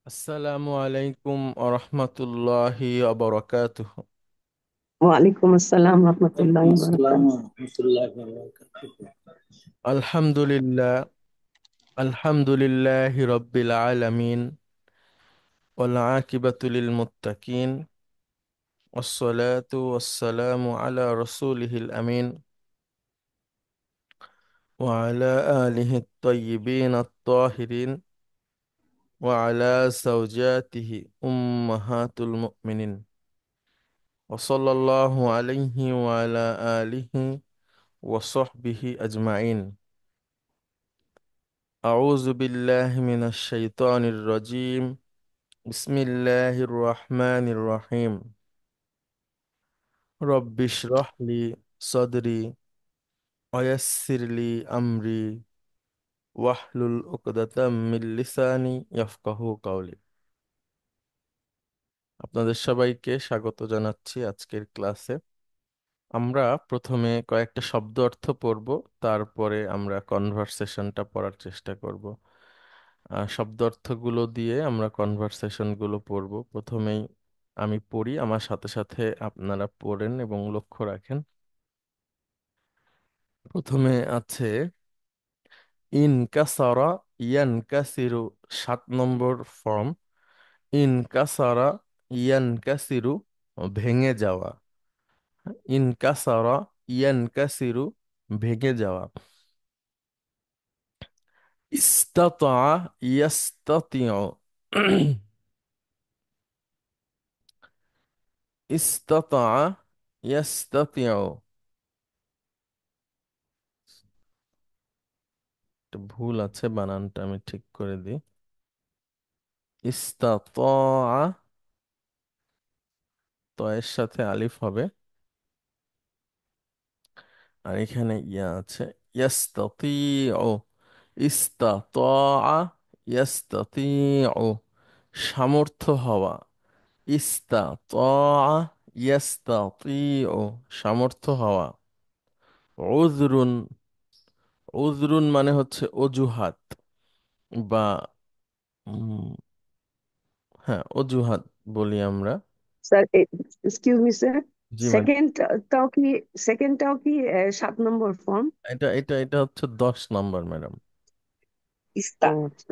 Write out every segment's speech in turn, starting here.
আসসালামু আলাইকুম আরহামতুল্লাহি আবরাকাতুহ। ওয়ালাইকুম আসসালাম ওয়ালাইকুম রহমতুল্লাহি আসসালাম বারাকাতুহু। ওয়া রাহমাতুল্লাহি ওয়া বারাকাতুহু। আলহামদুলিল্লাহ, আলহামদুলিল্লাহি রব্বিল আলামিন, ওয়াল আকিবাতু লিল মুত্তাকিন, ওয়াসসালাতু ওয়াসসালামু আলা রাসূলিহিল আমিন, ওয়া আলা আলিহি আত-তাইয়্যিবিন আত-তাহিরিন, ওয়া আলা যাওজাতিহি উম্মাহাতুল মুমিনিন, ওয়া সাল্লাল্লাহু আলাইহি ওয়া আলা আলিহি ওয়া সাহবিহি আজমাইন। أعوذ بالله من الشيطان الرجيم. بسم الله الرحمن الرحيم. رب اشرح لي صدري ويسر لي أمري واحلل عقدة من لساني يفقه قولي. আপনাদের সবাইকে স্বাগত জানাচ্ছি আজকের ক্লাসে। আমরা প্রথমে কয়েকটা শব্দ অর্থ পড়ব, তারপরে আমরা কনভারসেশনটা পড়ার চেষ্টা করব। শব্দ অর্থগুলো দিয়ে আমরা কনভারসেশন গুলো পড়ব। প্রথমেই আমি পড়ি, আমার সাথে সাথে আপনারা পড়েন এবং লক্ষ্য রাখেন। প্রথমে আছে ইনকাসারা ইয়ানকাসিরু, 7 নম্বর ফর্ম। ইনকাসারা ইয়ানকাসিরু, ভেঙে যাওয়া। ইনকাসারা ইয়ানকাসিরু, ভেঙে যাওয়া। ইস্তাতা ইয়াস্তাতিউ, ইস্তাতা ইয়াস্তাতিউ। একটা ভুল আছে, বানানটা আমি ঠিক করে দিই। ইস্তাতা, ত এর সাথে আলিফ হবে, আর এখানে ইয়া আছে। ইয়াস্তাতিউ, ইস্তাতা, ইয়াস্তাতিউ, সামর্থ্য হওয়া। ইস্তাতা, ইয়াস্তাতিউ, সামর্থ্য হওয়া। উযরুন, উযরুন মানে হচ্ছে অজুহাত বা উম, হ্যাঁ, অজুহাত বলি আমরা। Sir, excuse me sir. জি ম্যাডাম। সেকেন্ড টাও কি সেকেন্ডটাও কি 7 নম্বর ফর্ম? এটা হচ্ছে 10 নম্বর, ম্যাডাম। ইস্তা। ও আচ্ছা,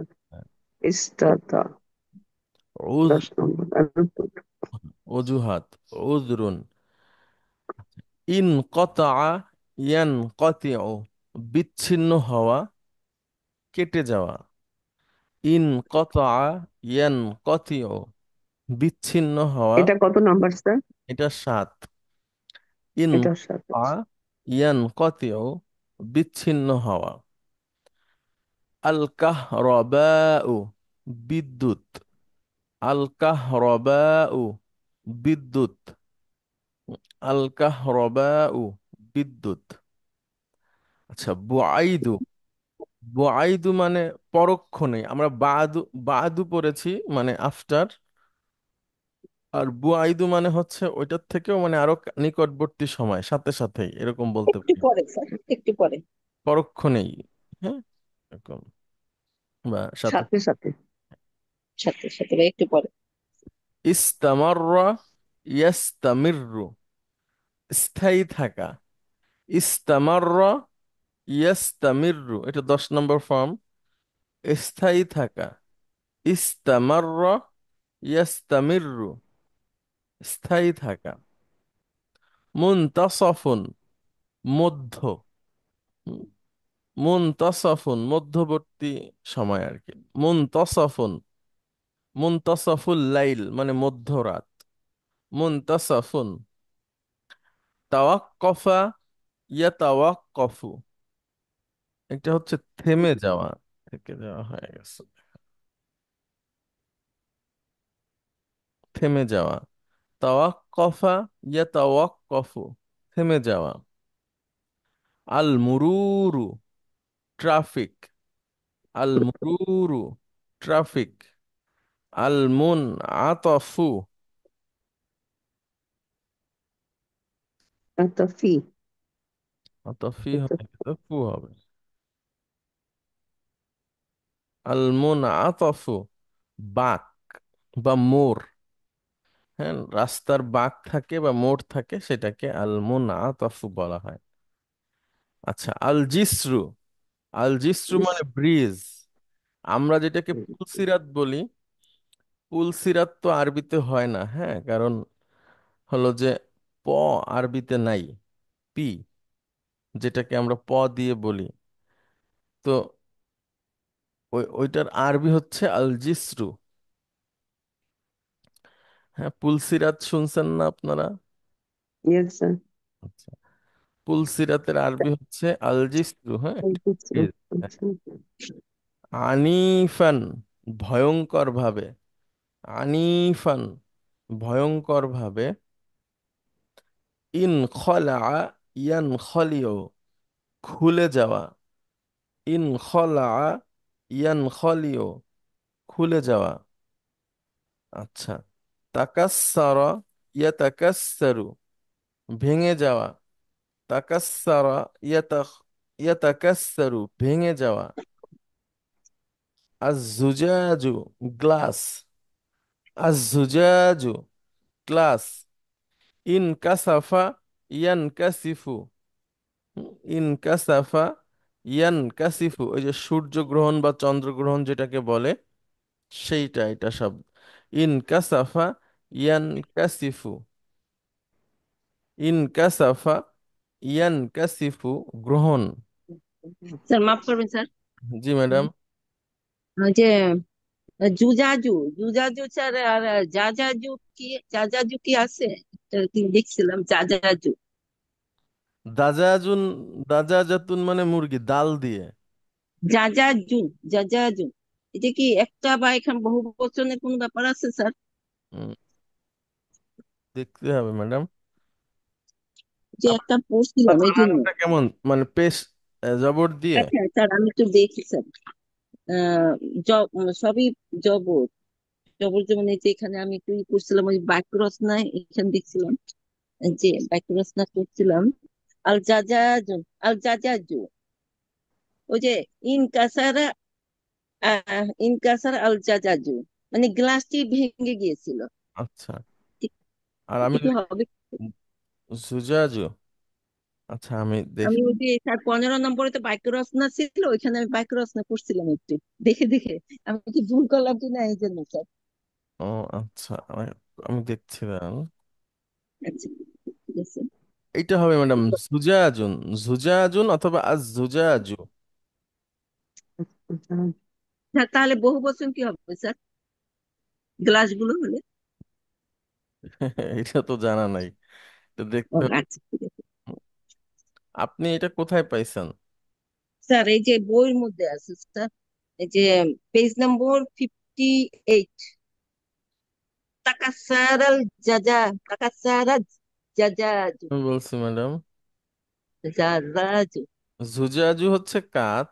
ইস্তাতা উজ, 10 নম্বর। অজুহাত। উজরুন। ইন কতা, ইয়ান কতিউ, বিচ্ছিন্ন হওয়া, কেটে যাওয়া। ইন কতা ইয়ান কতিউ, বিচ্ছিন্ন হওয়া। এটা কত নাম্বার স্যার? এটা 7। ইন এটার সাথে কতা ইয়ান কতিউ, বিচ্ছিন্ন হওয়া। আল কাহরবাউ, বিদ্যুৎ। আল কাহরবাউ, বিদ্যুৎ। আল কাহরবাউ, বিদ্যুৎ। আচ্ছা, বুআইদু। বুআইদু মানে পরক্ষণে। আমরা বাদু, বাদু পড়েছি মানে আফটার। আর বুআইদু মানে হচ্ছে ওইটার থেকেও মানে আরো নিকটবর্তী সময়, সাথে সাথেই এরকম বলতে একটু পারি। পরে স্যার, একটু পরে। পরক্ষণেই, হ্যাঁ, এরকম, বা সাথে। সাথে সাথে, সাথে সাথে বা একটু পরে। ইস্তামাররা ইয়াস্তামিররু, স্থায়ী থাকা। ইস্তামাররা ইয়াস্তামিররু, এটা 10 নম্বর ফর্ম। স্থায়ী থাকা। ইস্তামাররা ইয়াস্তামিররু, স্থায়ী থাকা। মুনতাসাফুন, মধ্য। মুনতাসাফুন, মধ্যবর্তী সময় আর কি। মুনতাসাফুন, মুনতাসাফুল লাইল মানে মধ্যরাত। মুনতাসাফুন। তাওয়াক্কফা ইয়াতাওয়াক্কফু, এটা হচ্ছে থেমে যাওয়া, থেকে যাওয়া হয়ে গেছে। থেমে যাওয়া। তাওয়াক্কফা ইয়াতাওয়াক্কফু, থেমে যাওয়া। আল মুরুরু, ট্রাফিক। আল মুরুরু, ট্রাফিক। আল মুন আতফু, একটা ফি। আতফি একটা হবে কিন্তু ফু হবে। আল মুন আতফু, বাঁক। বা মোড়। হ্যাঁ, রাস্তার বাঁক থাকে বা মোড় থাকে, সেটাকে আল মুনআতাফু বলা হয়। আচ্ছা, আল জিসরু। আল জিসরু মানে ব্রিজ। আমরা যেটাকে পুলসিরাত বলি, পুলসিরাত তো আরবিতে হয় না, হ্যাঁ, কারণ হলো যে প আরবিতে নাই, পি, যেটাকে আমরা প দিয়ে বলি। তো ওইটার আরবি হচ্ছে আল জিসরু। হ্যাঁ, পুলসিরাত শুনছেন না আপনারা? Yes sir. আচ্ছা, পুলসিরাতের আরবি হচ্ছে আল জিসরু। হ্যাঁ, একটা bridge। হ্যাঁ। আচ্ছা। আনিফান, ভয়ঙ্কর ভাবে। আনিফান, ভয়ঙ্কর ভাবে। ইন খলা, ইয়ান খলিও, খুলে যাওয়া। ইন খলা, ইয়ান খলিও, খুলে যাওয়া। আচ্ছা, তাকাস্সারা, ইয়াতাকাস্সারু, ভেঙে যাওয়া। তাকাস্সারা, ইয়াতাকাস্সারু, ভেঙে যাওয়া। আজ-জুজাজু, গ্লাস। আজ-জুজাজু, গ্লাস। ইন কাসাফা, ইয়ান কাসিফু। ইন কাসাফা, ইয়ান কাসিফু, ওই যে সূর্যগ্রহণ বা চন্দ্রগ্রহণ যেটাকে বলে, সেইটা এটা শব্দ। ইন কাসাফা, ইয়ান কাসিফু। ইন কাসাফা, ইয়ান কাসিফু, গ্রহণ। স্যার মাফ করবেন স্যার। জি ম্যাডাম। ওই যে জুজাজু, জুজাজু স্যার, আর জাজাজু কি, জাজাজু কি আছে? এটা কি দেখছিলাম, জাজাজু। দাজাজুন, দাজাজাতুন মানে মুরগি, ডাল দিয়ে। জাজাজু, জাজাজু, এটা কি একটা বা এখানে বহু বচনের কোনো ব্যাপার আছে স্যার? উম, দেখতে হবে ম্যাডাম। যে একটা পড়ছিলাম এই জন্য। বানানটা কেমন, মানে পেশ, জবর দিয়ে? আচ্ছা স্যার, আমি একটু দেখি স্যার। আহ সবই জবর, জবর যেমন এই যে এখানে আমি একটু ই করছিলাম, ওই বাক্য রচনায় এখানে দেখছিলাম যে বাক্য রচনা করছিলাম। আল জাজাজু, আল জাজাজু, ওই যে ইন কাসারা, ইন কাসারা আল জাজাজু, মানে গ্লাসটি ভেঙে গিয়েছিল। আচ্ছা, ঠিক- আর এটা আমি কি হবে? জুজাজু। আচ্ছা, আমি আমি দেখি। ওই যে স্যার 15 নম্বরে তো বাক্য রচনা ছিল, ওইখানে আমি বাক্য রচনা করছিলাম একটু দেখে দেখে। আমি কি ভুল করলাম কিনা এই জন্য স্যার। ও আচ্ছা, আমি দেখছি দাঁড়ান। আচ্ছা, ঠিক আছে। এইটা হবে ম্যাডাম জুজাজুন। জুজাজুন অথবা আজ জুজাজু। স্যার তাহলে বহু বচন কি হবে স্যার, গ্লাসগুলো হলে? এটা তো জানা নাই, এটা ও দেখতে হবে। আচ্ছা, ঠিক আছে। আপনি এটা কোথায় পাইছেন? স্যার এই যে বইয়ের মধ্যে আছে স্যার, এই যে পেজ নম্বর 58। তাকাসারাল জাজা, তাকাসারাল জাজাজু, আমি বলছি ম্যাডাম, জাজাজু। জুজাজু হচ্ছে কাঁচ,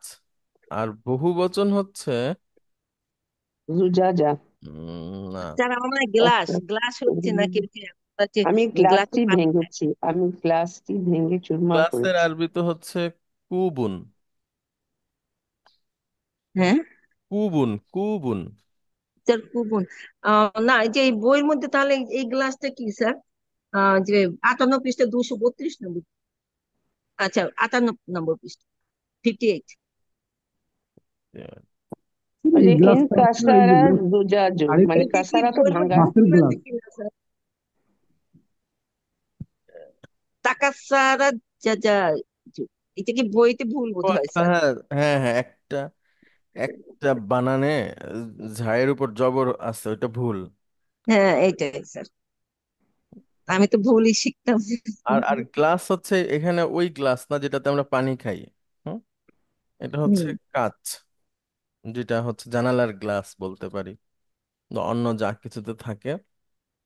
আর বহু বচন হচ্ছে জুজাজা। না। স্যার আমার মনে হয় গ্লাস, আচ্ছা। গ্লাস হচ্ছে নাকি, ওই যে হচ্ছে আমি গ্লাসটি গ্লাসে পানি খায়। ভেঙেছি, আমি গ্লাসটি ভেঙে চুরমার গ্লাসের করেছি। আরবি তো হচ্ছে কুবুন। হ্যাঁ কুবুন, কুবুন। স্যার, কুবন। না, এই যে এই বইয়ের মধ্যে তাহলে এই গ্লাসটা কি স্যার? যে 58 পৃষ্ঠা 232 নম্বর। আচ্ছা, 58 নম্বর পৃষ্ঠা, 58। ওই এই যে ইন গ্লাসটা আপনার এই যে কাসারা জুজাজু, গাড়িতে মানে এইটা কি কাসারা তো বইয়ের মধ্যে ভাঙা। মাছের ভুল আছে গ্লাস। কিনা স্যার? তাকাসারা জাজাজু, এটা কি বইতে ভুল ও বোধ হয় আচ্ছা, স্যার? হ্যাঁ হ্যাঁ হ্যাঁ, একটা একটা বানানে ঝায়ের উপর জবর আছে, ওইটা ভুল। হ্যাঁ এইটাই স্যার, আমি তো ভুলই শিখতাম। আর আর গ্লাস হচ্ছে এখানে ওই গ্লাস না যেটাতে আমরা পানি খাই। হুম, এটা হচ্ছে হুম। কাঁচ, যেটা হচ্ছে জানালার গ্লাস বলতে পারি, বা অন্য যা কিছুতে থাকে।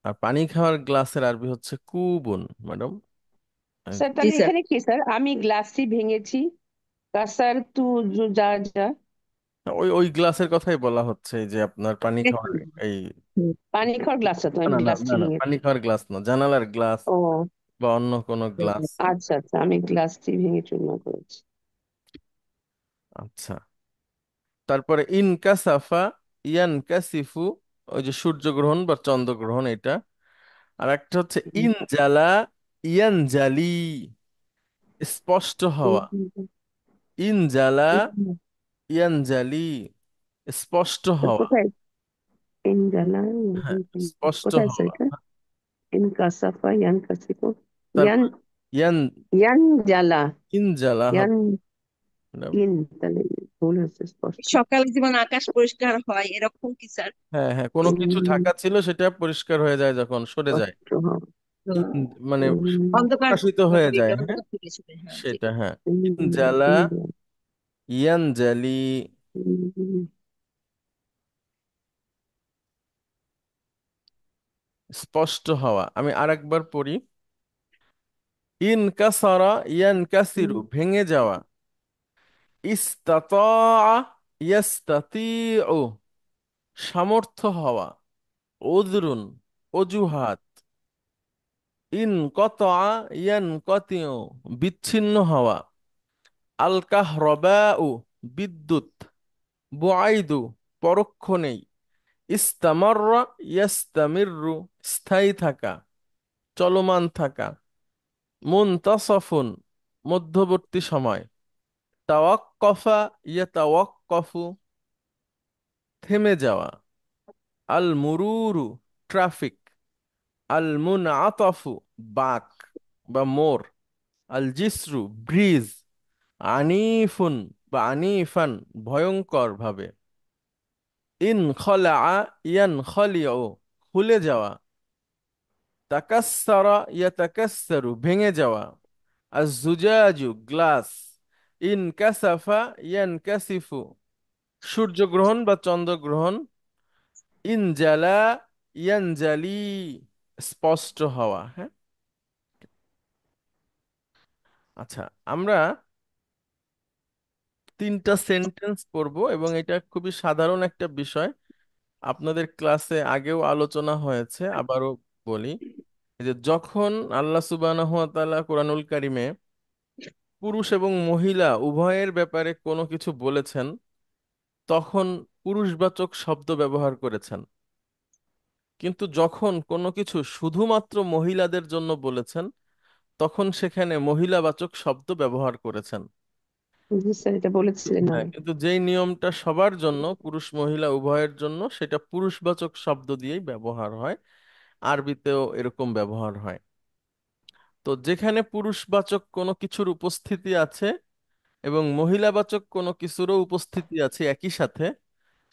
আর পানি খাওয়ার গ্লাসের আরবি হচ্ছে কুবুন ম্যাডাম। স্যার জি তাহলে স্যার। এখানে কি স্যার, আমি গ্লাসটি ভেঙেছি, কাসার তু জুজাজা, ওই ওই গ্লাসের কথাই বলা হচ্ছে, এই যে আপনার পানি খাওয়ার একই। এই, হুম। পানি খাওয়ার গ্লাসটা তো, না আমি না না গ্লাসটি না না, পানি ভেঙেছি। খাওয়ার গ্লাস না, জানালার গ্লাস ও বা অন্য কোনো গ্লাস। আচ্ছা আচ্ছা, আমি গ্লাসটি ভেঙে চুরমার করেছি। আচ্ছা, তারপরে ইনকাসাফা, ইয়ানকাসিফু, ওই যে সূর্যগ্রহণ বা চন্দ্রগ্রহণ এটা। আর একটা হচ্ছে ইনজালা ইয়ানজালি, স্পষ্ট হওয়া। ইনজালা ইয়ানজালি, স্পষ্ট হওয়া। কোথায় ইনজালা? হ্যাঁ, স্পষ্ট কোথায় আছে হওয়া। এটা? ইনকাসাফা ইয়ানকাসিফু ইয়ান তারপর ইয়ান, ইয়ানজালা ইনজালা ইয়ান হবে। ইন, তাহলে ভুল হচ্ছে স্পষ্ট। সকালে যেমন আকাশ পরিষ্কার হয় এরকম কি স্যার? হ্যাঁ হ্যাঁ, কোনো কিছু ঢাকা ছিল সেটা পরিষ্কার হয়ে যায় যখন সরে যায়। স্পষ্ট হওয়া। মানে উম, অন্ধকার প্রকাশিত হয়ে হবে, যায়। হ্যাঁ, অন্ধকার থেকে শুরু, হ্যাঁ জি। সেটা হ্যাঁ। ইনজালা ইনজালা ইনজালা ইয়ানজালি, উম, স্পষ্ট হওয়া। আমি আরেকবার পড়ি। ইনকাসারা ইয়ানকাসিরু, ভেঙে যাওয়া। ইস্তাতা ইয়াস্তাতিউ, সামর্থ্য হওয়া। উযরুন, অজুহাত। ইনকাতা ইয়ানকাতিউ, বিচ্ছিন্ন হওয়া। আল কাহরাবাউ, বিদ্যুৎ। বুআইদু, পরোক্ষ নেই। ইস্তামাররা ইয়াস্তামিররু, স্থায়ী থাকা, চলমান থাকা। মুনতাসাফুন, মধ্যবর্তী সময়। তাওয়াক্কফা ইয়াতাওয়াক্কফু, থেমে যাওয়া। আল মুরুরু, ট্রাফিক। আল মুনআতাফু, বাঁক বা মোড়। আল জিসরু, ব্রিজ। আনিফুন বা আনিফান, ভয়ঙ্কর ভাবে। ইন খলা ইয়ান খলিউ, খুলে যাওয়া। তাকাসসারা ইয়াতাকাসসারু, ভেঙে যাওয়া। আজ-জুজাজু, গ্লাস। ইনকাসাফা ইয়ানকাসিফু, সূর্যগ্রহণ বা চন্দ্রগ্রহণ। ইনজালা ইয়ানজালি, স্পষ্ট হওয়া। হ্যাঁ, আচ্ছা, আমরা তিনটা সেন্টেন্স পড়বো এবং এটা খুবই সাধারণ একটা বিষয়। আপনাদের ক্লাসে আগেও আলোচনা হয়েছে, আবারও বলি। এই যে যখন আল্লাহ সুবহানাহু ওয়া তাআলা কোরআনুল কারিমে পুরুষ এবং মহিলা উভয়ের ব্যাপারে কোনো কিছু বলেছেন, তখন পুরুষবাচক শব্দ ব্যবহার করেছেন। কিন্তু যখন কোনো কিছু শুধুমাত্র মহিলাদের জন্য বলেছেন, তখন সেখানে মহিলাবাচক শব্দ ব্যবহার করেছেন। জি স্যার, এটা বলেছিলেন হ্যাঁ, আগে। কিন্তু যেই নিয়মটা সবার জন্য, পুরুষ মহিলা উভয়ের জন্য, সেটা পুরুষবাচক শব্দ দিয়েই ব্যবহার হয়। আরবিতেও এরকম ব্যবহার হয়। তো যেখানে পুরুষবাচক কোনো কিছুর উপস্থিতি আছে এবং মহিলাবাচক কোনো কিছুরও উপস্থিতি আছে একই সাথে,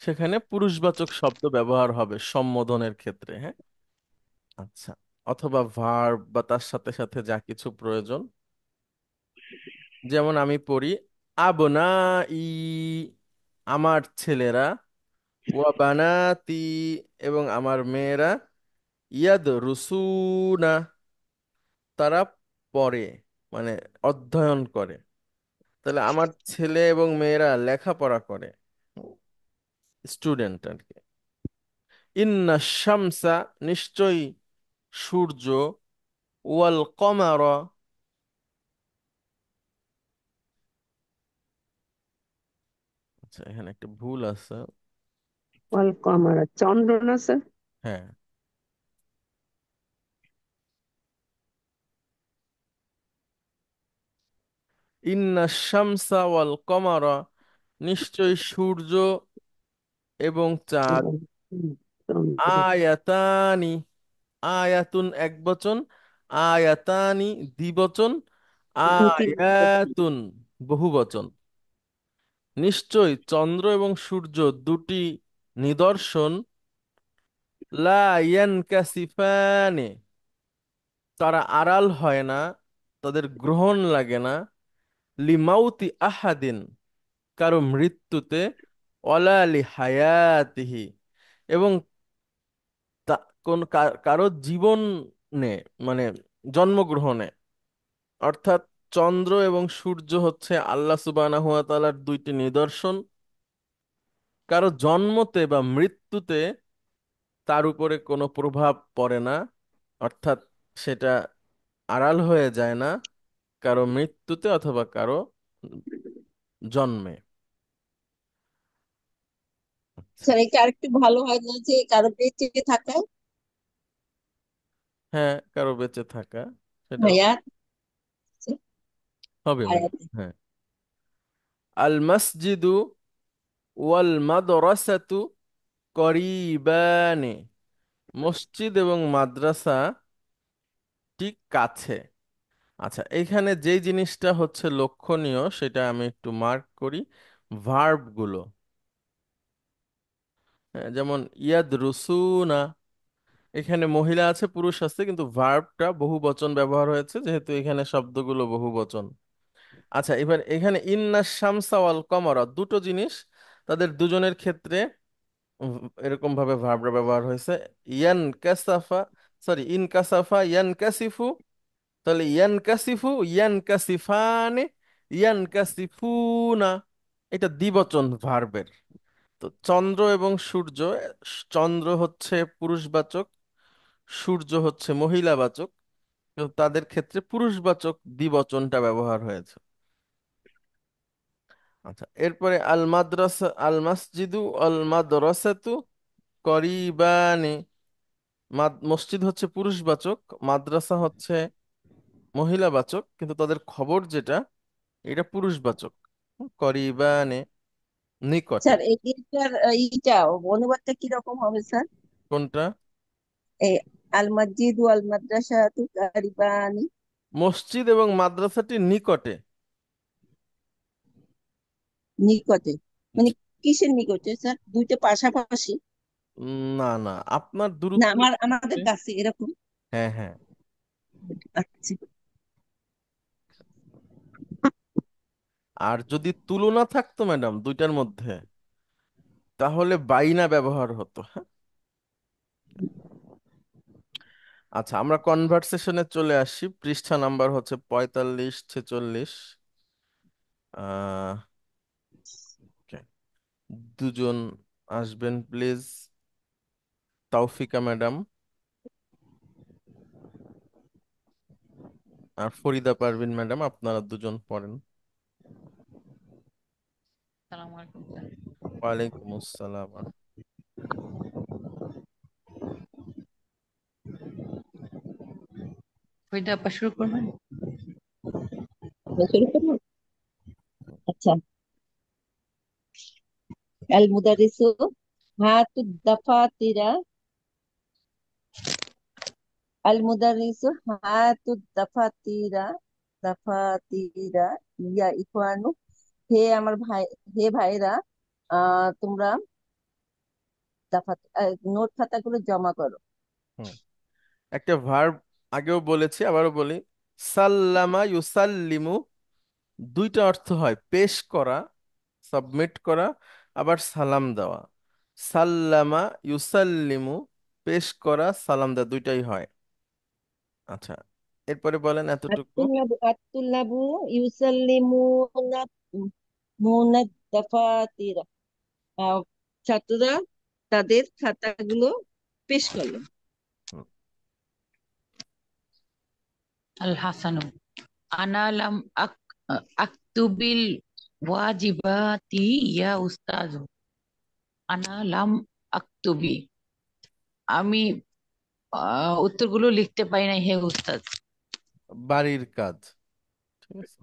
সেখানে পুরুষবাচক শব্দ ব্যবহার হবে সম্বোধনের ক্ষেত্রে। হ্যাঁ, আচ্ছা। অথবা ভার্ব বা তার সাথে সাথে যা কিছু প্রয়োজন। যেমন আমি পড়ি, আবনাই, আমার ছেলেরা। ওয়া বানাতি, এবং আমার মেয়েরা। ইয়াদ রুসুনা, তারা পড়ে, মানে অধ্যয়ন করে। তাহলে আমার ছেলে এবং মেয়েরা লেখাপড়া করে, স্টুডেন্ট আর কি। ইন্না শামসা, নিশ্চয়ই সূর্য। ওয়াল কমার, আচ্ছা এখানে একটা ভুল আছে। ওয়াল কমারা, চন্দ্র না স্যার? হ্যাঁ, ইন্না শামসা ওয়াল কমারা, নিশ্চয়ই সূর্য এবং চাঁদ। হুম, চন্দ্র। আয়াতানি, আয়াতুন একবচন, আয়াতানি দ্বিবচন, দুটি। আয়াতুন বহুবচন। নিশ্চয় চন্দ্র এবং সূর্য দুটি নিদর্শন। লা ইয়ানকাসিফানে, তারা আড়াল হয় না, তাদের গ্রহণ লাগে না। লিমাউতি আহাদিন, কারো মৃত্যুতে। ওয়ালা লি হায়াতিহি, এবং কোন কারো জীবনে, মানে জন্মগ্রহণে। অর্থাৎ চন্দ্র এবং সূর্য হচ্ছে আল্লাহ সুবহানাহু ওয়া তাআলার দুইটি নিদর্শন। কারো জন্মতে বা মৃত্যুতে তার উপরে কোনো প্রভাব পড়ে না, অর্থাৎ সেটা আড়াল হয়ে যায় না কারো মৃত্যুতে অথবা কারো জন্মে। স্যার এটা আরেকটু ভালো হয় না যে কারো বেঁচে থাকায়? হ্যাঁ, কারো বেঁচে থাকা, সেটাও হায়াত। হবে ম্যাডাম। হায়াত। হ্যাঁ। আল মসজিদু ওয়াল মাদ্রাসাতু করিবানে, মসজিদ এবং মাদ্রাসা ঠিক কাছে। আচ্ছা, এখানে যেই জিনিসটা হচ্ছে লক্ষণীয় সেটা আমি একটু মার্ক করি, ভার্ব গুলো। হ্যাঁ, যেমন ইয়াদ রুসুনা, এখানে মহিলা আছে পুরুষ আছে, কিন্তু ভার্বটা বহু বচন ব্যবহার হয়েছে যেহেতু এখানে শব্দগুলো বহু বচন। আচ্ছা, এবার এখানে ইন্না শামসা ওয়াল কমরা, দুটো জিনিস, তাদের দুজনের ক্ষেত্রে এরকম ভাবে ভার্বটা ব্যবহার হয়েছে। ইয়ান কাসাফা, সরি, ইন কাসাফা ইয়ান কাসিফু, তাহলে ইয়ান কাসিফু, ইয়ান কাসিফানে, ইয়ান কাসিফুনা, এটা দ্বিবচন ভার্বের। তো চন্দ্র এবং সূর্য, চন্দ্র হচ্ছে পুরুষবাচক, সূর্য হচ্ছে মহিলাবাচক, তো তাদের ক্ষেত্রে পুরুষবাচক দ্বিবচনটা ব্যবহার হয়েছে। আচ্ছা, এরপরে আল মাদ্রাসা, আল মসজিদু আল মাদ্রাসাতু করিবানে, মসজিদ হচ্ছে পুরুষবাচক, মাদ্রাসা হচ্ছে মহিলাবাচক, কিন্তু তাদের খবর যেটা, এটা পুরুষবাচক। করিবানে, নিকটে। স্যার এটার ইটা অনুবাদটা কিরকম হবে স্যার? কোনটা? এই আল মসজিদ ওয়াল মাদ্রাসাতু কারিবানি। মসজিদ এবং মাদ্রাসাটির নিকটে। নিকটে মানে কিসের নিকটে স্যার? দুইটা পাশাপাশি? না না, আপনার না দূরত্বের আমাদের ক্ষেত্রে। কাছে এরকম। হ্যাঁ হ্যাঁ। আচ্ছা। আর যদি তুলনা থাকতো ম্যাডাম দুইটার মধ্যে, তাহলে বাইনা ব্যবহার হতো। হ্যাঁ। আচ্ছা, আমরা কনভারসেশনে চলে আসি, পৃষ্ঠা নাম্বার হচ্ছে 45 46। আহ okay, দুজন আসবেন প্লিজ। তাওফিকা ম্যাডাম আর ফরিদা পারভিন ম্যাডাম, আপনারা দুজন পড়েন। সালাম আলাইকুম স্যার। ওয়ালাইকুম আসসালাম। কবিতা আপা শুরু করবেন? শুরু করবো? আচ্ছা। আল মুদারিসু হাতু দাফাতিরা, আল মুদারিসু হাতু দাফাতিরা, দাফাতিরা ইয়া ইখওয়ানু, হে আমার ভাই, হে ভাইরা, তোমরা দাফা নোট খাতাগুলো জমা করো। হুম, একটা ভার্ব আগেও বলেছি, আবারও বলি, সাল্লামা ইউসাল্লিমু, দুইটা অর্থ হয়, পেশ করা, সাবমিট করা, আবার সালাম দেওয়া। সাল্লামা ইউসাল্লিমু, পেশ করা, সালাম দেওয়া, দুইটাই হয়। আচ্ছা, এরপরে বলেন এতটুকু। আত্তুল্লাবু আত্তুল্লাবু ইউসাল্লিমুনা মুনা দাফাতিরা, আহ, ছাত্ররা তাদের খাতাগুলো পেশ করলো। হুম, আল হাসানু আনা লাম আকতুবিল ওয়াজিবাতি ইয়া উস্তাজ। আনা লাম আকতুবি, আমি উত্তরগুলো লিখতে পারি না হে উস্তাদ। বাড়ির কাজ, ঠিক আছে।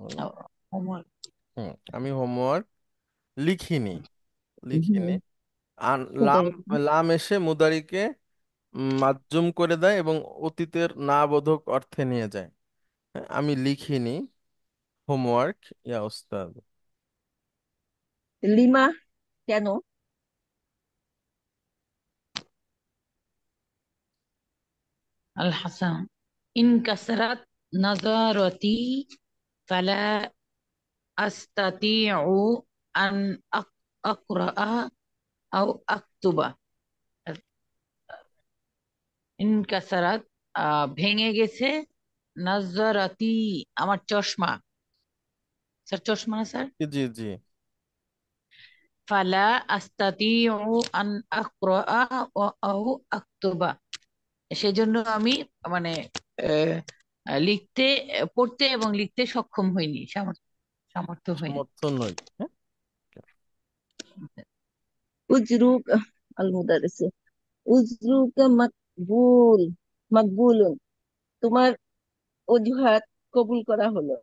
হোমওয়ার্ক। আমি হোমওয়ার্ক লিখিনি, লিখিনি। হুম, লাম, মুদারিস। লাম এসে মুদারিকে মাজ্জুম করে দেয় এবং অতীতের না বোধক অর্থে নিয়ে যায়। হ্যাঁ, আমি লিখিনি হোমওয়ার্ক ইয়া ওস্তাদ। লিমা কেন? আল হাসান ইন কাসরাত নাজারতি ফালা আস্তাতিউ আন আকরা আও আকতুবা। ইনকাসারাত ভেঙে গেছে, নাজারাতি আমার চশমা, স্যার চশমা না স্যার? জি জি জি। ফালা আস্তাতিউ আন আকরা আও আকতুবা, সেজন্য আমি মানে আহ, লিখতে, পড়তে এবং লিখতে সক্ষম হইনি, সামর্থ্য হয়নি। সমর্থন নই। হ্যাঁ। উজরুক আল মুদারিস, উজরুক মাকবুল, মাকবুলুন, তোমার অজুহাত কবুল করা হলো।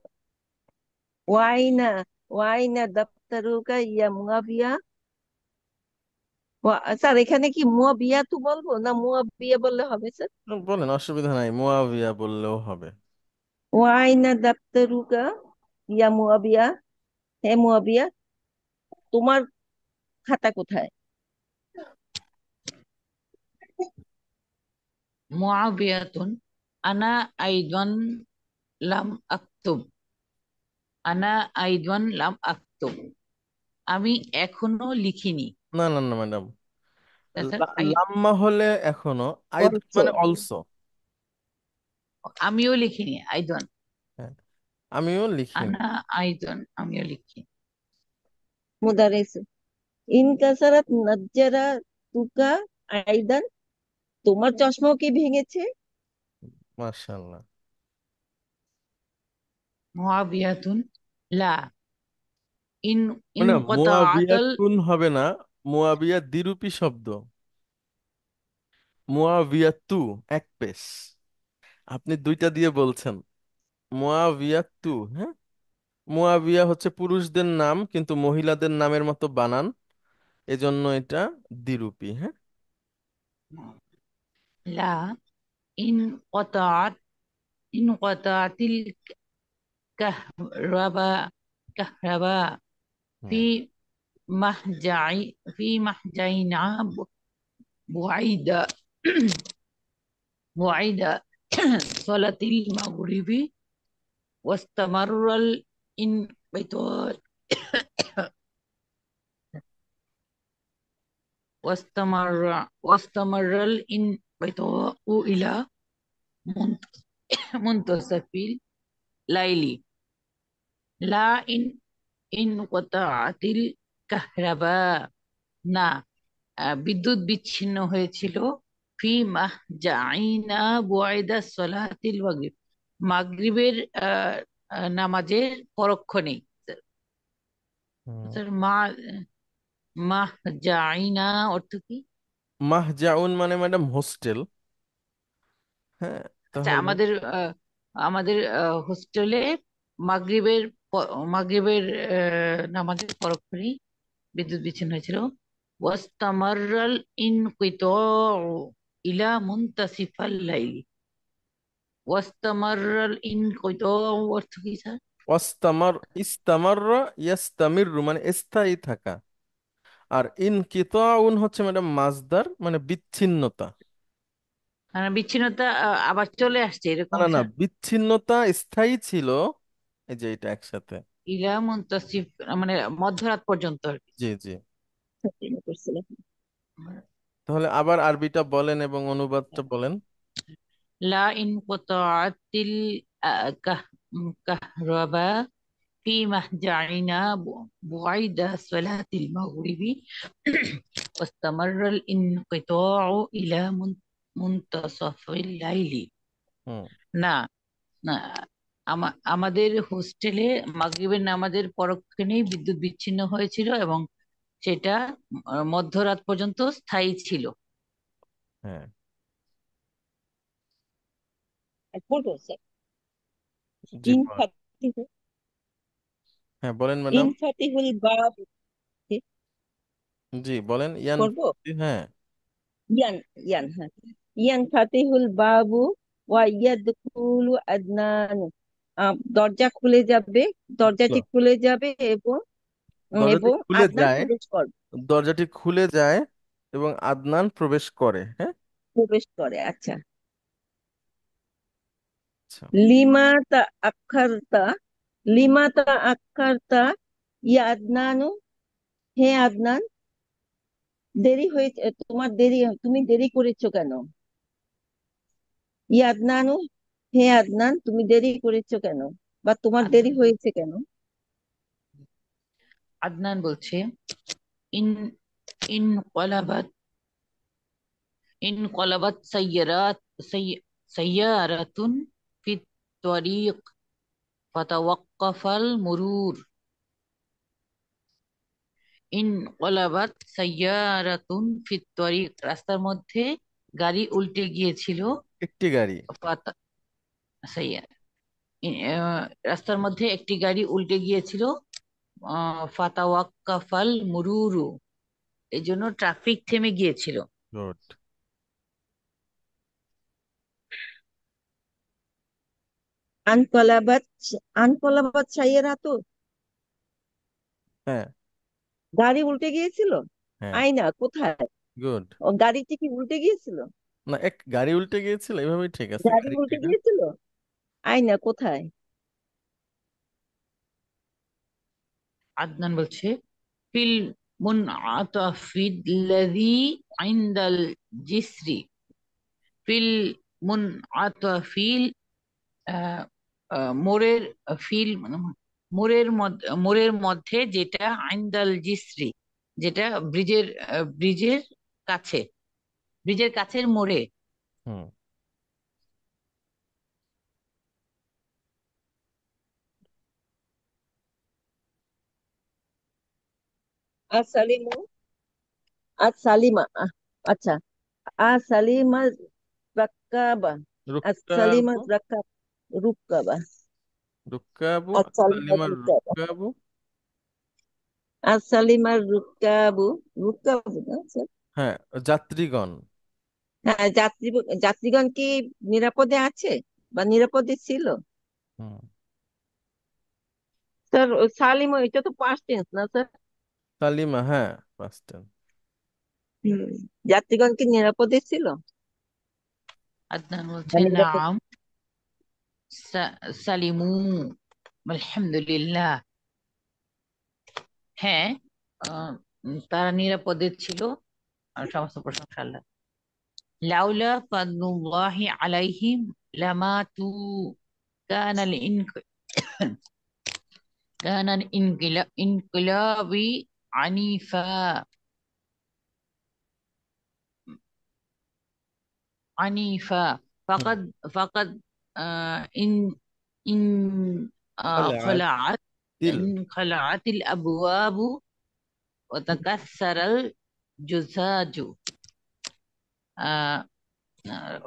ওয়াইনা, ওয়াইনা দাফতারুকা ইয়া মুয়াবিয়া। স্যার এখানে কি মুয়াবিয়া তো বলবো না মুয়াবিয়া বললে হবে স্যার? বলেন, অসুবিধা নাই, মুয়াবিয়া বললেও হবে। ওয়াইনা দাফতারুকা ইয়া মুয়াবিয়া, হে মুয়াবিয়া, তোমার খাতা কোথায়? মুআবিয়াতুন আনা আইদান লাম আক্তুব, আনা আইদান লাম আক্তুব, আমি এখনো লিখিনি। না না না ম্যাডাম, স্যার লাম্মা হলে এখনো, আইদ অলসো, মানে অলসো। আমিও লিখিনি আইদান, হ্যাঁ, আমিও লিখিনি। আনা আইদান আমিও লিখিনি। মুদারিস ইনকাসারাত নাজ্জারা তুকা আইদান, তোমার চশমাও কি ভেঙেছে? মাশাআল্লাহ। মুআবিয়াতুন লা, ইন মানে মুয়াবিয়া ইনকাতাআতাল, তুন হবে না, মুয়াবিয়া দ্বিরূপী শব্দ। মুয়াবিয়া তু এক পেশ, আপনি দুইটা দিয়ে বলছেন। মুয়াবিয়া তু, হ্যাঁ, মুয়াবিয়া হচ্ছে পুরুষদের নাম কিন্তু মহিলাদের নামের মতো বানান, এজন্য এটা দ্বিরূপী। হ্যাঁ, লা ইনকাতাআত, ইনকাতাআতিল কাহরাবা, কাহরাবা ফি হুম মাহজাই, ফি মাহজাইনা বুআইদা, বুআইদা صلاtil মাগরিবি ওয়াস্তামাররাল ইনবিতাল، واستمر الانبطاء إلى منتصف الليل، لا إن انقطعت الكهرباء، না বিদ্যুৎ বিচ্ছিন্ন হয়েছিল। ফি মাহজাইনা বুআইদা সলাতিল মাগরিব, মাগরিবের নামাজের পরক্ষণেই। হুম। স্যার মাহজাইনা অর্থ কি? মাহজাউন মানে ম্যাডাম হোস্টেল। হ্যাঁ, আচ্ছা, তাহলে আমাদের হোস্টেলে মাগরিবের মাগরিবের নামাজের পরক্ষণেই বিদ্যুৎ বিচ্ছিন্ন হয়েছিল। ওয়াস্তামাররাল ইনকিতাউ ইলা মুনতাসিফাল লাইলি, ওয়াস্তামাররাল ইনকিতাউ অর্থ কি স্যার? অস্তামার, ইস্তামাররা ইয়াস্তামিররু মানে স্থায়ী থাকা। আর ইনকিতাউন হচ্ছে ম্যাডাম মাজদার, মানে বিচ্ছিন্নতা। মানে বিচ্ছিন্নতা আবার চলে আসছে না এরকম না না, স্যার। বিচ্ছিন্নতা স্থায়ী ছিল, এই যে এটা একসাথে। ইলা মুনতাসিফ মানে মধ্যরাত পর্যন্ত আর কি। জি জি। সত্যি করছিলাম। তাহলে আবার আরবিটা বলেন এবং অনুবাদটা বলেন। লা ইনকতাআতিল কাহরাবা ফি মাহজাইনা বুআইদা সালাতিল মাগরিবি ওয়াস্তামাররাল ইনকিতাউ ইলা মুনতাসাফিল লাইলি। হুম। না, না, আমাদের হোস্টেলে মাগরিবের নামাজের পরক্ষণেই বিদ্যুৎ বিচ্ছিন্ন হয়েছিল এবং সেটা মধ্যরাত পর্যন্ত স্থায়ী ছিল। হ্যাঁ। আর পড়বো স্যার? জি ইন বলেন। ফাতিহু, হ্যাঁ বলেন ইন ম্যাডাম। ফাতিহুল বাব, জি বলেন, ইয়ান। পড়বো? হ্যাঁ। ইয়ান, ইয়ান, হ্যাঁ, ইয়ান ফাতিহুল বাবু ওয়া ইয়াদখুলু আদনান, দরজা খুলে যাবে, দরজাটি খুলে যাবে এবং দরজাটি এবং খুলে আদনান যায়, প্রবেশ করবে, দরজাটি খুলে যায় এবং আদনান প্রবেশ করে। হ্যাঁ। প্রবেশ করে। আচ্ছা, আচ্ছা। লিমা তা আখারতা, লিমা তা আখারতা ইয়া আদনানু, হে আদনান, দেরি হয়েছে তোমার, দেরি, তুমি দেরি করেছো কেন? ইয়া আদনানু, হে আদনান, তুমি দেরি করেছো কেন, বা তোমার দেরি আদনান হয়েছে কেন? আদনান বলছে, ইন ইন কলাবাত, ইন কলাবাত সাইয়ারাতুন ফিত তরিক ফাতাওয়াক্কাফাল মুরুর, ইন কলাবাত সাইয়ারাতুন ফিত তরিক, রাস্তার মধ্যে গাড়ি উল্টে গিয়েছিল। একটি গাড়ি। ফাতা সাইয়া রাস্তার মধ্যে একটি গাড়ি উল্টে গিয়েছিল। ফাতাওয়াক্কাফাল মুরুরু, এই জন্য ট্রাফিক থেমে গিয়েছিল। গুড। আনকলাবাত আনকলাবাত সাইয়ারাতু, হ্যাঁ। গাড়ি উল্টে গিয়েছিল। হ্যাঁ। আয়না কোথায়? গুড। ও গাড়িটি কি উল্টে গিয়েছিল? না, এক গাড়ি উল্টে গিয়েছিল, এভাবেই ঠিক আছে, গাড়ি গাড়ি উল্টে ঠিক আছে। গিয়েছিল, আয়না কোথায়? আদনান বলছে ফিল মুনআতাফিল্লাযী ইনদাল জিসরি। ফিল মুনআতাফিল, আহ, মোড়ের, ফিল মানে মোড়ের মধ্যে, যেটা আইন্দাল জিসরি, যেটা ব্রিজের কাছে, ব্রিজের কাছের মোড়ে। হুম। আসালিমু আসালিমা, আচ্ছা, আসালিমা রাক্কাবা, আসালিমা রুক্কাবু। রাক্কাব, রুক্কাবা, রুক্কাবু আসালিমা সালিমার রুক্কাবা, রুক্কাবু। আসালিমা রুক্কাবু, রুক্কাবু না স্যার? হ্যাঁ, যাত্রীগণ। হ্যাঁ, যাত্রীগণ কি নিরাপদে আছে বা নিরাপদে ছিল? হুম। স্যার সালিমা এটা তো পাস্ট টেন্স না স্যার? সালিমা, হ্যাঁ, পাস্ট টেন্স। হুম, যাত্রীগণ কি নিরাপদে ছিল আদনান বা বলছে নিরাপদ? নাম সালিমু আলহামদুলিল্লাহ। হ্যাঁ, তারা নিরাপদে ছিল, আর সমস্ত প্রশংসা আল্লাহ। লাউলা ফাদলুল্লাহি আলাইহিম লামাতু কানাল কানাল ইনকিলাবি আনিফা, আনিফা হুম। ফাকাদ ফাকাদ ইন ইন খালাআত খলাআত তিল। খলাআতিল আবওয়াবু ওয়া তাকাসসারাল জুজাজু। আহ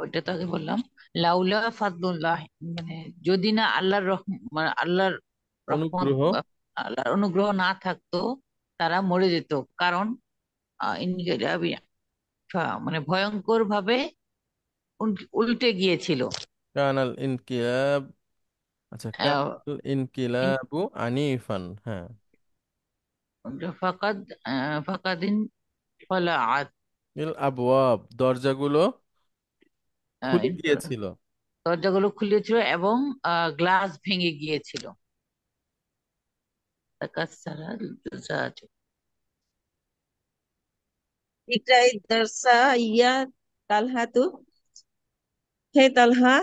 ওইটা তো আগে বললাম। লাউলা ফাদলুল্লাহ, মানে যদি না আল্লাহর মানে আল্লাহর রহমত অনুগ্রহ। বা আল্লাহর অনুগ্রহ না থাকতো, তারা মরে যেত। কারণ ইনকিলাবি মানে ভয়ঙ্কর ভাবে উল্টে গিয়েছিল। কানাল ইনকিলাব। আচ্ছা, আহ, কানাল ইনকিলাবু আনিফান, হ্যাঁ। ফাকাদ ফাকাদিন ফলাআত, ইল আবওয়াব, দরজাগুলো খুলে গিয়েছিল। দরজাগুলো খুলেছিল এবং গ্লাস ভেঙে গিয়েছিল। তাকাসসারাল জুজাজু। ইকরাই দারসা ইয়া তালহা তু, হে তালহা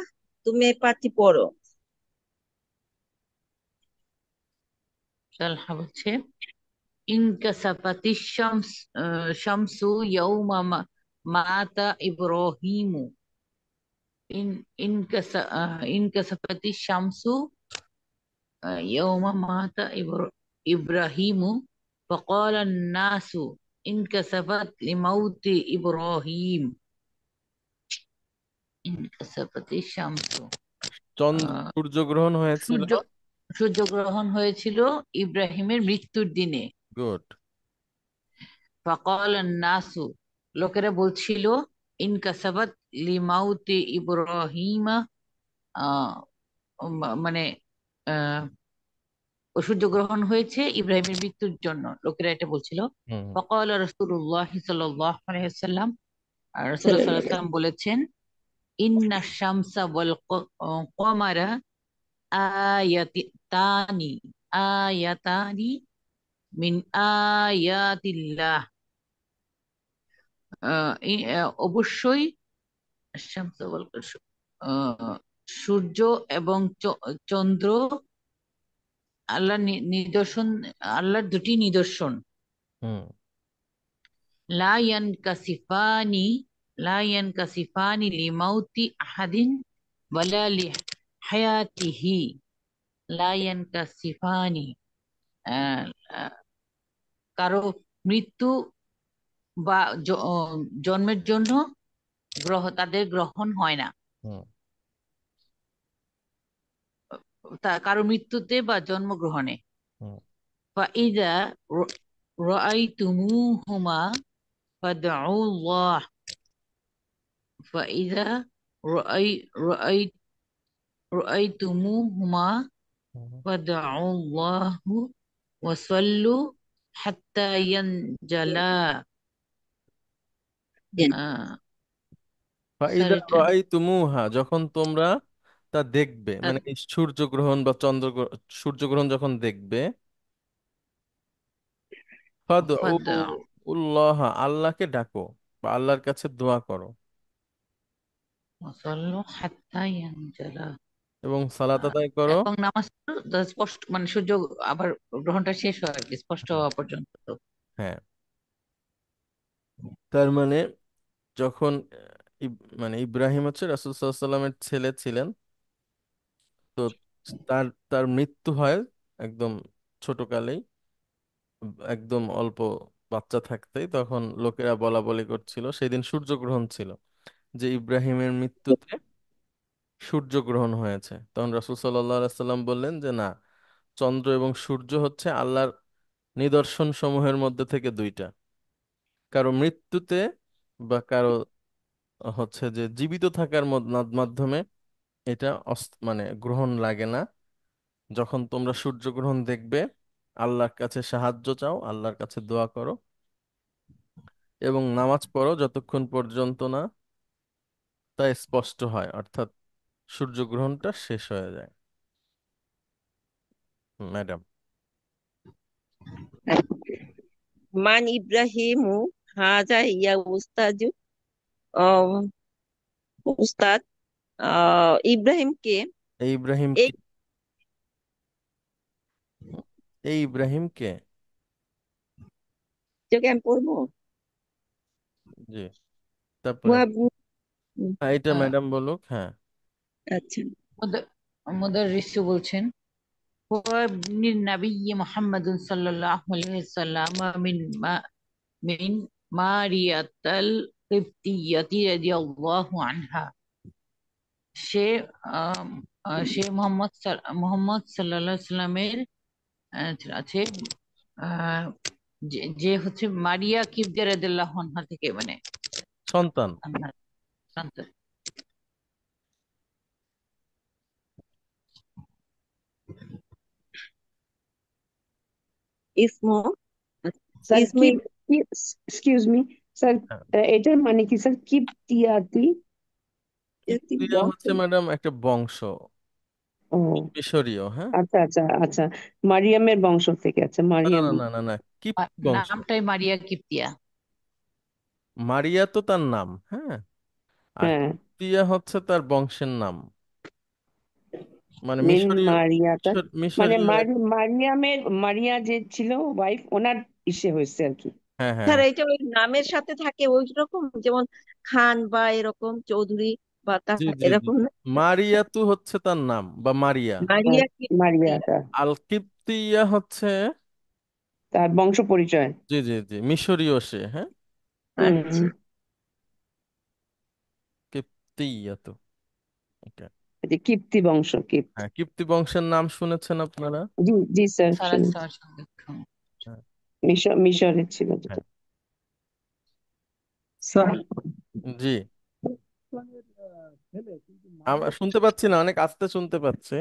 তুমি এই পাঠটি পড়ো। তালহা বলছে ইনকাসাফাতিশ শামসু ইয়াউমা মাতা ইব্রাহিমু। ইন ইনকাসাফাতিশ শামসু ইয়াউমা মাতা ইব্রাহিমু فقال الناس انكسفت لموت إبراهيم. انكسفت الشمس، সূর্যগ্রহণ হয়েছিল। সূর্য সূর্যগ্রহণ হয়েছিল ইব্রাহিমের মৃত্যুর দিনে। গুড। ফাকাল নাসু, লোকেরা বলছিল, ইনকাসাবাত লিমাউতি ইব্রাহিমা, আহ, মানে আহ, ও সূর্যগ্রহণ হয়েছে ইব্রাহিমের মৃত্যুর জন্য, লোকেরা এটা বলছিল। হুম। ফাকাল রাসূলুল্লাহ সাল্লাল্লাহু আলাইহি ওয়াসাল্লাম, আর রাসূলুল্লাহ সাল্লাল্লাহু আলাইহি সাল্লাল্লাহু ওয়াসাল্লাম বলেছেন, ইন্না শামসা ওয়াল কমারা আয়াতানি আয়াতানি মিন আয়াতিল্লাহ। অবশ্যই শামস ওয়াল আহ, সূর্য এবং চন্দ্র আল্লাহর নিদর্শন, আল্লাহর দুটি নিদর্শন। হুম। লা ইয়ানকাসিফানি লা ইয়ানকাসিফানি লিমাউতি আহাদিন ওয়ালা লিহায়াতিহি। লা ইয়ানকাসিফানি, আহ, আহ, কারো মৃত্যু বা জন্মের জন্য তাদের গ্রহণ হয় না, হুম কারো মৃত্যুতে বা জন্মগ্রহণে। হুম ফাইদা রাআইতুমুহুমা ফাদউল্লাহ ফাইদা রাআই রাআই রাআইতুমুহুমা হুম। ফাদউল্লাহু ওয়াসাল্লু হাত্তা ইয়ানজালা। আহ স্যার ফাইদা এটা রাআইতুমুহা, যখন তোমরা তা দেখবে, মানে এই সূর্যগ্রহণ বা সূর্যগ্রহণ যখন দেখবে, ফাদউ ফাদউল্লাহ, আল্লাহকে ডাকো বা আল্লাহর কাছে দোয়া করো ওয়াসাল্লু হাত্তা ইয়ানজালা। এবং সালাত আদায় করো। এবং নামাজ স্পষ্ট মানে সূর্য আবার গ্রহণটা শেষ হয় আর কি, স্পষ্ট হুম, হওয়া পর্যন্ত। হ্যাঁ, তার মানে যখন মানে ইব্রাহিম হচ্ছে রাসূল সাল্লাল্লাহু আলাইহি সাল্লামের ছেলে ছিলেন, তো তার তার মৃত্যু হয় একদম ছোটকালেই, একদম অল্প বাচ্চা থাকতেই। তখন লোকেরা বলা বলি করছিল, সেদিন সূর্যগ্রহণ ছিল, যে ইব্রাহিমের মৃত্যুতে সূর্যগ্রহণ হয়েছে। তখন রাসূল সাল্লাল্লাহু আলাইহি সাল্লাম বললেন যে না, চন্দ্র এবং সূর্য হচ্ছে আল্লাহর নিদর্শন সমূহের মধ্যে থেকে দুইটা। কারো মৃত্যুতে বা কারো হচ্ছে যে জীবিত থাকার মাধ্যমে এটা মানে গ্রহণ লাগে না। যখন তোমরা সূর্যগ্রহণ দেখবে, আল্লাহর কাছে সাহায্য চাও, আল্লাহর কাছে দোয়া করো এবং নামাজ পড়ো যতক্ষণ পর্যন্ত না তা স্পষ্ট হয়, অর্থাৎ সূর্যগ্রহণটা শেষ হয়ে যায়। ম্যাডাম। মান ইব্রাহিমু হাজা ইয়া উস্তাজু। আহ, উস্তাদ, ইব্রাহিমকে এই ইব্রাহিম এই কে? এই ইব্রাহিম কে? জায়গায় আমি পড়বো। জি, তারপরে হুয়া- হ্যাঁ, এটা আহ, ম্যাডাম বলুক, হ্যাঁ। আচ্ছা। মুদাররিসু বলছেন هو ابن النبي محمد صلى الله عليه وسلم من مارية القبطية رضي الله عنها। সে আম, সে মোহাম্মদ সাল্লাল্লাহু আলাইহি সাল্লামের আছে আহ, যে যে হচ্ছে মারিয়া কিবতিয়া রাদিয়াল্লাহু আনহা থেকে মানে সন্তান। আনহা সন্তান। ইসমো স্যার ইসমি কি, এক্সকিউজ মি স্যার, হ্যাঁ, এটার মানে কি স্যার? কিপ্তিয়াতি? কিপ্তিয়া হচ্ছে ম্যাডাম একটা বংশ, ও মিশরীয়, হ্যাঁ। আচ্ছা আচ্ছা আচ্ছা, মারিয়ামের বংশ থেকে, আচ্ছা না না মারিয়াম। না না না, কিপ্তি বংশ। নামটাই মারিয়া কিবতিয়া। মারিয়া তো তার নাম, হ্যাঁ, আর হ্যাঁ, কিপ্তিয়া হচ্ছে তার বংশের নাম, মানে মিন মিশরীয়, মারিয়াটা, মানে মিশরীয় মারিয়ামের, মারিয়া যে ছিল ওয়াইফ, ওনার ইসে হয়েছে আর কি। হ্যাঁ হ্যাঁ স্যার এটা ওই নামের সাথে থাকে ওই রকম, যেমন খান বা এরকম চৌধুরী বা জি জি জি, এরকম না? মারিয়া তো হচ্ছে তার নাম বা মারিয়া। হ্যাঁ, মারিয়া কি? মারিয়াটা আল কিপ্তিয়া হচ্ছে, তার বংশ পরিচয়। জি জি জি, মিশরীয় সে, হ্যাঁ। হুম, আচ্ছা। কিপ্তিয়া তো, ওকে। এই যে কিপ্তি বংশ, কিপ্ত। হ্যাঁ, কিপ্তি বংশের নাম শুনেছেন আপনারা? জি জি স্যার, সারা শুনেছি। সংরক্ষণ। হ্যাঁ মিশরের ছিল যেটা। হ্যাঁ। স্যার জি, ছেলে কিন্তু আমরা মারিয়া শুনতে পাচ্ছি না, অনেক আস্তে শুনতে পাচ্ছি।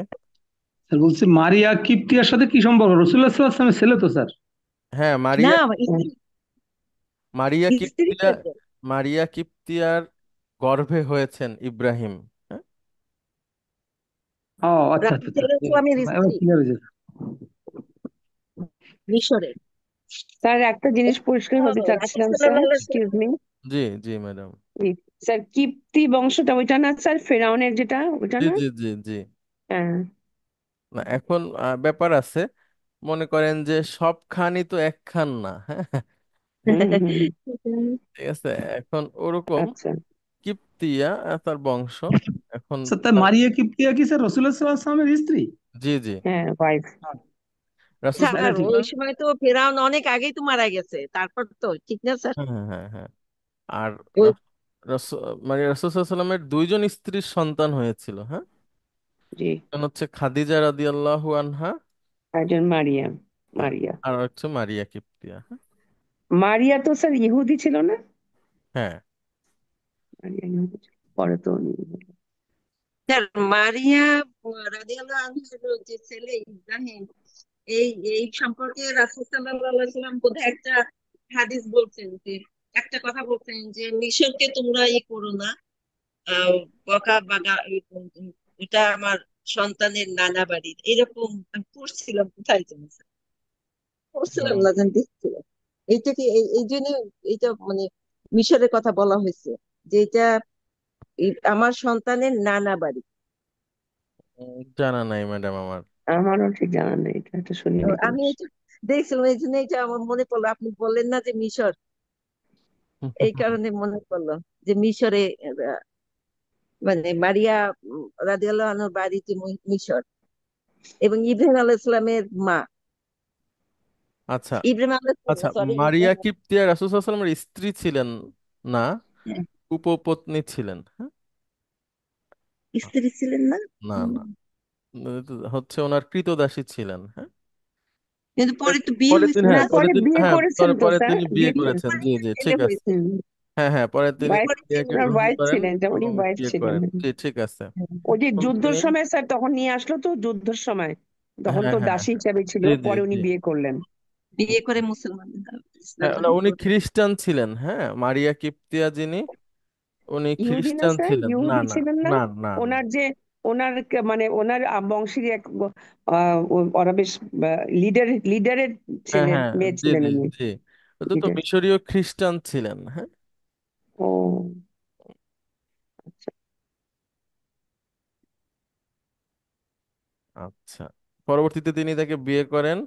স্যার বলছি মারিয়া কিপ্তিয়ার সাথে কি সম্পর্ক? রাসূলুল্লাহ সাল্লাল্লাহু আলাইহি ওয়াসাল্লামের ছেলে তো স্যার। হ্যাঁ, না, মারিয়া, হুম, মারিয়া স্ত্রী কিপ্তিয়া, ছেলে। মারিয়া কিপ্তিয়ার গর্ভে হয়েছেন ইব্রাহিম, হ্যাঁ। ও আচ্ছা আচ্ছা আচ্ছা, রাসূলের স্বামীর এবার স্ত্রী ক্লিয়ার হয়েছে। মিশরের। স্যার একটা জিনিস পরিষ্কার হতে রাসূল চাচ্ছিলাম স্যার, সাল্লাল্লাহু আলাইহি এক্সকিউজ মি। জি জি ম্যাডাম। স্যার কিপ্তি বংশটা ওইটা না স্যার, ফেরাউনের যেটা, ওইটা জি না? জি জি জি। হ্যাঁ। না, এখন ব্যাপার আছে, মনে করেন যে সব খানই তো এক খান না, হ্যাঁ। হুম হুম, ঠিক আছে, এখন ওরকম আচ্ছা। কিপ্তিয়া তার বংশ। এখন স্যার তাই মারিয়া কিপ্তিয়া কি স্যার রাসূলুল্লাহ সাল্লাল্লাহু আলাইহি ওয়াসাল্লামের স্ত্রী? জি জি, হ্যাঁ ওয়াইফ। রাসূল হ্যাঁ স্যার সাল্লাল্লাহু ঠিক। ওই আলাইহি সময় তো ফেরাউন অনেক আগেই তো মারা গেছে, তারপর তো ঠিক না স্যার? হ্যাঁ হ্যাঁ হ্যাঁ হ্যাঁ। আর ওই মানে রাসূল সাল্লাল্লাহু আলাইহি ওয়াসাল্লামের দুইজন স্ত্রীর সন্তান হয়েছিল, হ্যাঁ। জি। একজন হচ্ছে খাদিজা রাদিয়াল্লাহু আনহা, একজন মারিয়াম। হ্যাঁ, মারিয়া। আর হচ্ছে মারিয়া কিপ্তিয়া, হ্যাঁ। মারিয়া তো স্যার ইহুদি ছিল না? হ্যাঁ মারিয়া ইহুদি ছিল, পরে তো উনি স্যার মারিয়া রাদিয়াল্লাহু আনহার যে ছেলে ইব্রাহিম, এই এই সম্পর্কে রাসূল সাল্লাল্লাহু আলাইহি সাল্লাম বোধহয় একটা হাদিস বলছেন, যে একটা কথা বলছেন যে মিশরকে তোমরা করো না, বকা বাগা এটা আমার সন্তানের নানা বাড়ির, এরকম আমি পড়ছিলাম কোথায় যেন স্যার। পড়ছিলাম হুম। না যেন দেখছিলাম। এইটা কি এই জন্য এইটা মানে মিশরের কথা বলা হয়েছে, যে এটা আমার সন্তানের নানা বাড়ি। জানা নাই ম্যাডাম আমার। আমারও ঠিক জানা নেই, এটা একটা তো শুনিনি তো। আমি এটা দেখছিলাম, এই জন্য এটা আমার মনে পড়লো, আপনি বললেন না যে মিশর, এই কারণে মনে পড়লো যে মিশরে মানে মারিয়া রাদিয়াল্লাহু আনহার বাড়ি যে মিশর, এবং ইব্রাহিম আলাইহিস সালামের মা, আচ্ছা ইব্রাহিম আলাইহিস আচ্ছা, সরি মারিয়া ইব্রাহিম, কিপ্তিয়া রাসূল সাল্লাল্লাহু আলাইহি ওয়াসাল্লামের স্ত্রী ছিলেন না, হ্যাঁ, উপপত্নী ছিলেন, হ্যাঁ। স্ত্রী ছিলেন না। না হুম। না, হচ্ছে ওনার কৃতদাসী ছিলেন, হ্যাঁ। কিন্তু পরে তো বিয়ে পরে তিনি, হয়েছে না হ্যাঁ হ্যাঁ পরে পরে তিনি, বিয়ে হ্যাঁ করেছেন পরে তো পরে স্যার, তিনি বিয়ে বিয়ে বিয়ের করেছেন, করেছেন। পরে জি তো জি ছেলে ঠিক আছে। হয়েছে। হুম। হ্যাঁ হ্যাঁ, পরে তিনি বিয়ের ওয়াইফ, পরে ছেলে মারিয়াকে ওনার গ্রহণ ওয়াইফ করেন ছিলেন, এটা উনি এবং ওয়াইফ বিয়ে ছিলেন। করেন, জি ঠিক আছে। হ্যাঁ। ওই যে তখন যুদ্ধের তিনি, সময় স্যার তখন নিয়ে আসলো তো, যুদ্ধের সময় তখন হ্যাঁ তো হ্যাঁ দাসী হ্যাঁ, হিসাবে ছিল, জি জি পরে উনি জি। বিয়ে করলেন। বিয়ে করে মুসলমান ইসলাম হ্যাঁ গ্রহণ উনি করলেন। খ্রিস্টান ছিলেন, হ্যাঁ। মারিয়া কিপ্তিয়া যিনি, উনি ইহুদি না খ্রিস্টান স্যার, ছিলেন না ইহুদি না ছিলেন না? না না না। ওনার যে ওনার মানে ওনার বংশের এক ওরা বেশ লিডারের হ্যাঁ ছেলে, হ্যাঁ, মেয়ে জি ছিলেন জি উনি। জি। তো তো লিডার। মিশরীয় খ্রিস্টান ছিলেন, হ্যাঁ। ও আচ্ছা। আচ্ছা, পরবর্তীতে তিনি তাকে বিয়ে করেন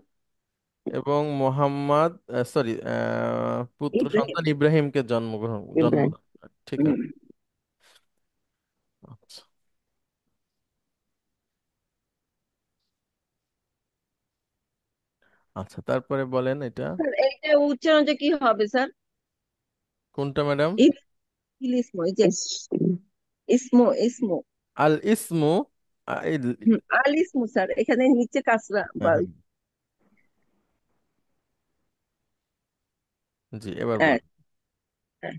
এবং মোহাম্মদ, সরি, পুত্র ইব্রাহিম। সন্তান ইব্রাহিমকে ইব্রাহিম। জন্মদান করেন। ঠিক হুম। আছে। আচ্ছা আচ্ছা, তারপরে বলেন এটা স্যার এইটা উচ্চারণটা কি হবে স্যার? কোনটা ম্যাডাম? ইলিসমো, এই যে ইসমো ইসমো। আল ইসমু, আল ইসমো স্যার, এখানে নিচে কাসরা হ্যাঁ বা হ্যাঁ, জি এবার হ্যাঁ, বল। হ্যাঁ।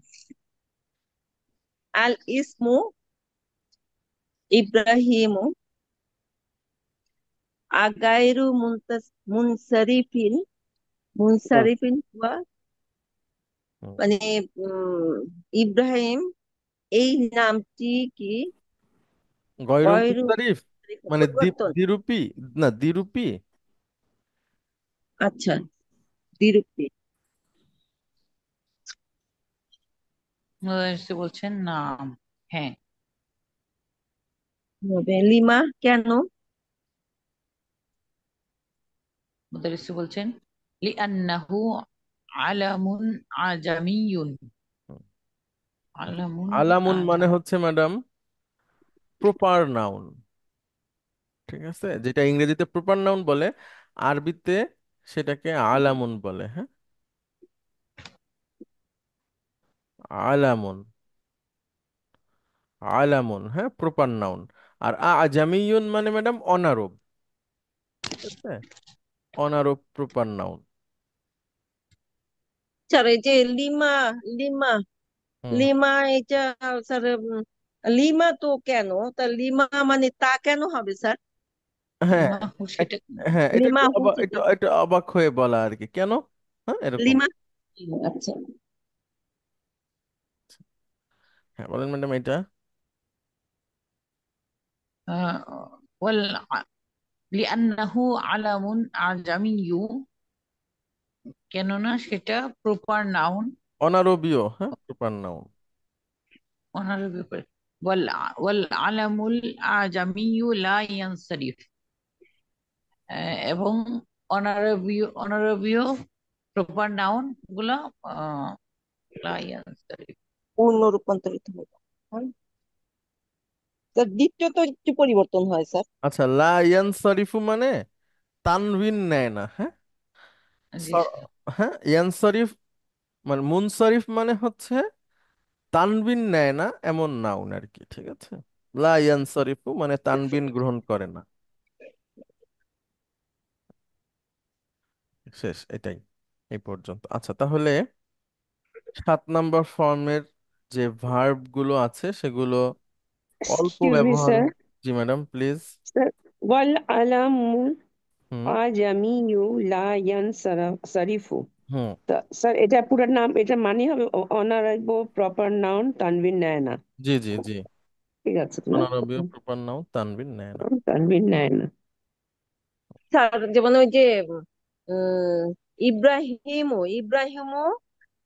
আল ইসমো ইব্রাহিমু আগাইরু মুনসারিফিন, মুনসারিফিন হুয়া, হুম। মানে ইব্রাহিম এই নামটি কি গয়রু গয়রু মুনসারিফ মানে পরিবর্তন। দ্বিরূপী, না দ্বিরূপী। আচ্ছা, দ্বিরূপী এসে বলছেন না। হ্যাঁ, হবে। লিমা কেন? মুদারিসু বলছেন লিআন্নাহু আলামুন আজামিয়ুন। হুম। আলামুন আলামুন মানে আজাম। হচ্ছে ম্যাডাম প্রপার নাউন, ঠিক আছে। যেটা ইংরেজিতে প্রপার নাউন বলে, আরবিতে সেটাকে আলামুন বলে, হ্যাঁ। আলামুন, আলামুন, হ্যাঁ প্রপার নাউন। আর আজামিয়ুন মানে ম্যাডাম অনারব, ঠিক আছে, অনারব প্রপার নাউন। স্যার এই যে লিমা, লিমা হুম। লিমা এটা স্যার, লিমা তো কেন, তা লিমা মানে তা কেন হবে স্যার? হ্যাঁ লিমাহু সেটা হ্যাঁ, এটা লিমা একটু হুসিতা, এটা এটা অবাক হয়ে বলা আর কি, কেন, হ্যাঁ এরকম। লিমা। আচ্ছা, হ্যাঁ বলেন ম্যাডাম এটা। আহ, ওয়াল লিআন্নাহু আলামুন আজামিয়্যু, কেননা সেটা প্রপার নাউন, অনারবীয়, হ্যাঁ প্রপার নাউন। অনারের ব্যাপারে। ওয়াল ওয়াল আলামুল আজামিয়্যু লা ইয়ানসারিফ, এবং অনারবীয় প্রপার নাউন গুলো আহ, লা ইয়ানসারিফ। পূর্ণ রূপান্তরিত হবে। হুম। স্যার দ্বিতীয় তো একটু পরিবর্তন হয় স্যার। আচ্ছা, লা ইয়ানসারিফু মানে তানবিন নেয় না, হ্যাঁ। জি স- স্যার। হ্যাঁ, ইয়ানসরিফ মানে মুনসরিফ মানে হচ্ছে তানবিন নেয় না এমন নাউন আর কি, ঠিক আছে। লা ইয়ানসরিফু মানে তানবিন গ্রহণ করে না। শেষ, এটাই, এই পর্যন্ত। আচ্ছা, তাহলে 7 নম্বর ফর্মের যে ভার্ব গুলো আছে সেগুলো অল্প এক্সকিউজ মি ব্যবহার। স্যার। জি ম্যাডাম, প্লিজ। স্যার, ওয়াল আলামু হুম। আজামিয়ু লা ইয়ানসারিফু। হুম। তা স্যার এটা পুরো নাম, এটা মানে হবে অনারাইবল প্রপার নাউন তানভির নেয় না। জি জি জি। ঠিক আছে তো না? অনারবীয় প্রপার নাউন তানবিন নেয় না। তানভির নেয় না। স্যার যেমন ওই যে উম ইব্রাহিমও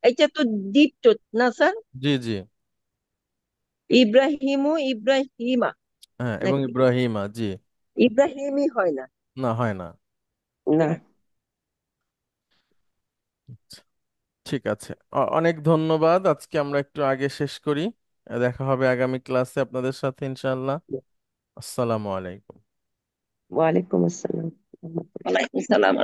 এটা তো দ্বিত্ব না স্যার? জি জি। ইব্রাহিমা হ্যাঁ, এবং নাকি ইব্রাহিমা, জি। ইব্রাহিমই হয় না? না, হয় না। না। ঠিক আছে, অনেক ধন্যবাদ। আজকে আমরা একটু আগে শেষ করি। দেখা হবে আগামী ক্লাসে আপনাদের সাথে ইনশাআল্লাহ। আসসালামু আলাইকুম। ওয়ালাইকুম আসসালাম। ওয়ালাইকুম সালাম।